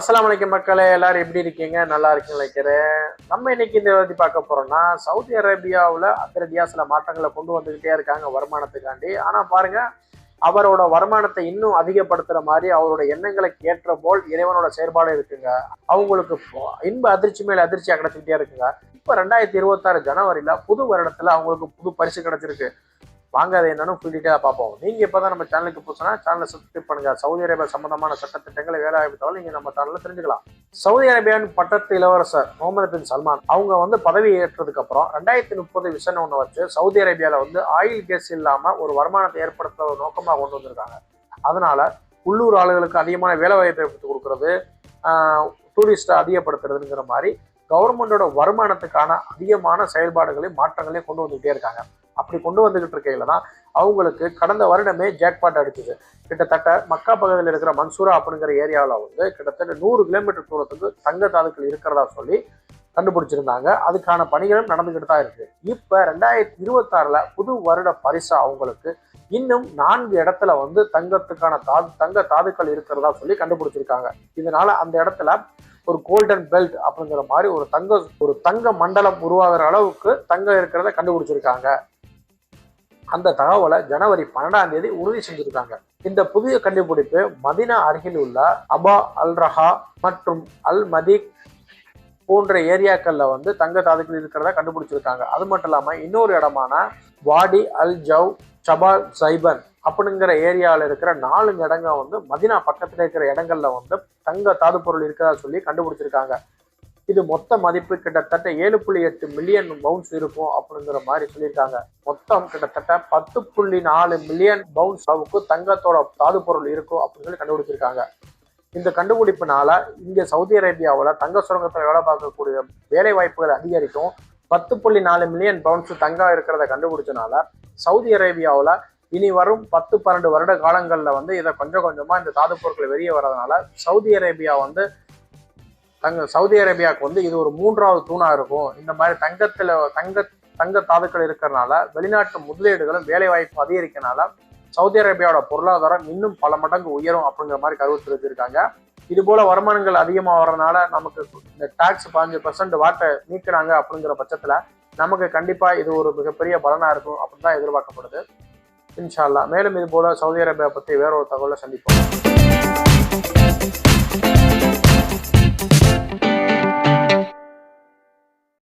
அஸ்ஸலாமு அலைக்கும் மக்களே, எல்லாரும் எப்படி இருக்கீங்க? நல்லா இருக்குன்னு நினைக்கிறேன். நம்ம இன்னைக்கு இந்த பத்தி பார்க்க போறோம்னா, சவுதி அரேபியாவில் அதிரடியா சில மாற்றங்களை கொண்டு வந்துகிட்டே இருக்காங்க வருமானத்துக்காண்டி. ஆனா பாருங்க, அவரோட வருமானத்தை இன்னும் அதிகப்படுத்துற மாதிரி அவரோட எண்ணங்களுக்கு ஏற்ற போல் இறைவனோட செயற்பாடு இருக்குங்க. அவங்களுக்கு இன்ப அதிர்ச்சி மேல அதிர்ச்சியா கிடைச்சிக்கிட்டே இருக்குங்க. இப்ப 2026 ஜனவரியில புது வருடத்துல அவங்களுக்கு புது பரிசு கிடைச்சிருக்கு. வாங்க அதை என்னன்னு ஃபுல் டீட்டெயிலாக பார்ப்போம். நீங்க இப்பதான் நம்ம சேனலுக்கு புதுசுனா சேனலை சப்ஸ்கிரைப் பண்ணுங்க. சவுதி அரேபியா சம்பந்தமான சட்டத்திட்டங்களை வேலைவாய்ப்பு தகவல் நீங்க நம்ம சேனல்ல தெரிஞ்சுக்கலாம். சவுதி அரேபியாவின் பட்டத்து இளவரசர் முகமது பின் சல்மான் அவங்க பதவி ஏற்றதுக்கு அப்புறம் 2030 விஷன் ஒன்று வச்சு சவுதி அரேபியாவில் ஆயில் கேஸ் இல்லாம ஒரு வருமானத்தை ஏற்படுத்த ஒரு நோக்கமாக கொண்டு வந்திருக்காங்க. அதனால உள்ளூர் ஆளுகளுக்கு அதிகமான வேலை வாய்ப்பை ஏற்படுத்தி கொடுக்கறது, டூரிஸ்டை அதிகப்படுத்துறதுங்கிற மாதிரி கவர்மெண்டோட வருமானத்துக்கான அதிகமான செயல்பாடுகளையும் மாற்றங்களையும் கொண்டு வந்துகிட்டே இருக்காங்க. அப்படி கொண்டு வந்துகிட்டு இருக்கையில தான் அவங்களுக்கு கடந்த வருடமே ஜாக்பாட் அடிச்சுது. கிட்டத்தட்ட மக்கா பகுதியில் இருக்கிற மன்சூரா அப்படிங்கிற ஏரியாவில் கிட்டத்தட்ட 100 கிலோமீட்டர் தூரத்துக்கு தங்க தாதுக்கள் இருக்கிறதா சொல்லி கண்டுபிடிச்சிருந்தாங்க. அதுக்கான பணிகளும் நடந்துகிட்டு தான் இருக்கு. இப்ப 2026 புது வருட பரிசா அவங்களுக்கு இன்னும் 4 இடத்துல தங்கத்துக்கான தங்க தாதுக்கள் இருக்கிறதா சொல்லி கண்டுபிடிச்சிருக்காங்க. இதனால அந்த இடத்துல ஒரு கோல்டன் பெல்ட் அப்படிங்கிற மாதிரி ஒரு தங்க மண்டலம் உருவாகிற அளவுக்கு தங்கம் இருக்கிறத கண்டுபிடிச்சிருக்காங்க. அந்த தகவலை ஜனவரி 12ஆம் தேதி உறுதி செஞ்சிருக்காங்க. இந்த புதிய கண்டுபிடிப்பு மதினா அருகில் உள்ள அபா அல் ரஹா மற்றும் அல் மதீக் போன்ற ஏரியாக்கள்ல தங்க தாதுக்கள் இருக்கிறத கண்டுபிடிச்சிருக்காங்க. அது மட்டும் இல்லாம இன்னொரு இடமான வாடி அல் ஜவ் சபால் சைபன் அப்படிங்கிற ஏரியாவில் இருக்கிற 4 இடங்க மதினா பக்கத்துல இருக்கிற இடங்கள்ல தங்க தாது பொருள் இருக்கிறதா சொல்லி கண்டுபிடிச்சிருக்காங்க. இது மொத்த மதிப்பு கிட்டத்தட்ட 7.8 மில்லியன் பவுன்ஸ் இருக்கும் அப்படிங்கிற மாதிரி சொல்லியிருக்காங்க. மொத்தம் கிட்டத்தட்ட 10.4 மில்லியன் பவுன்ஸ் அளவுக்கு தங்கத்தோட தாது பொருள் இருக்கும் அப்படின்னு சொல்லி கண்டுபிடிச்சிருக்காங்க. இந்த கண்டுபிடிப்புனால இங்க சவுதி அரேபியாவில் தங்க சுரங்கத்தில் வேலை பார்க்கக்கூடிய வேலை வாய்ப்புகள் அதிகரிக்கும். 10.4 மில்லியன் பவுன்ஸ் தங்கம் இருக்கிறத கண்டுபிடிச்சனால சவுதி அரேபியாவில் இனி வரும் 10-12 வருட காலங்களில் இதை கொஞ்சம் கொஞ்சமா இந்த தாது பொருட்கள் வெளியே வர்றதுனால சவுதி அரேபியாவுக்கு இது ஒரு 3வது தூணா இருக்கும். இந்த மாதிரி தங்க தாதுக்கள் இருக்கிறதுனால வெளிநாட்டு முதலீடுகளும் வேலை வாய்ப்பு அதிகரிக்கனால சவுதி அரேபியாவோட பொருளாதாரம் இன்னும் பல மடங்கு உயரும் அப்படிங்கிற மாதிரி கருத்து தெரிவிச்சிருக்காங்க. இது போல வருமானங்கள் அதிகமாக வர்றதுனால நமக்கு இந்த டாக்ஸ் 15% வாட்டை நீக்கிறாங்க அப்படிங்கிற பட்சத்துல நமக்கு கண்டிப்பா இது ஒரு மிகப்பெரிய பலனா இருக்கும் அப்படின்னு தான் எதிர்பார்க்கப்படுது. இன்ஷா அல்லாஹ் மேலும் இது போல சவுதி அரேபியா பற்றி வேற ஒரு தகவலை சந்திப்போம்.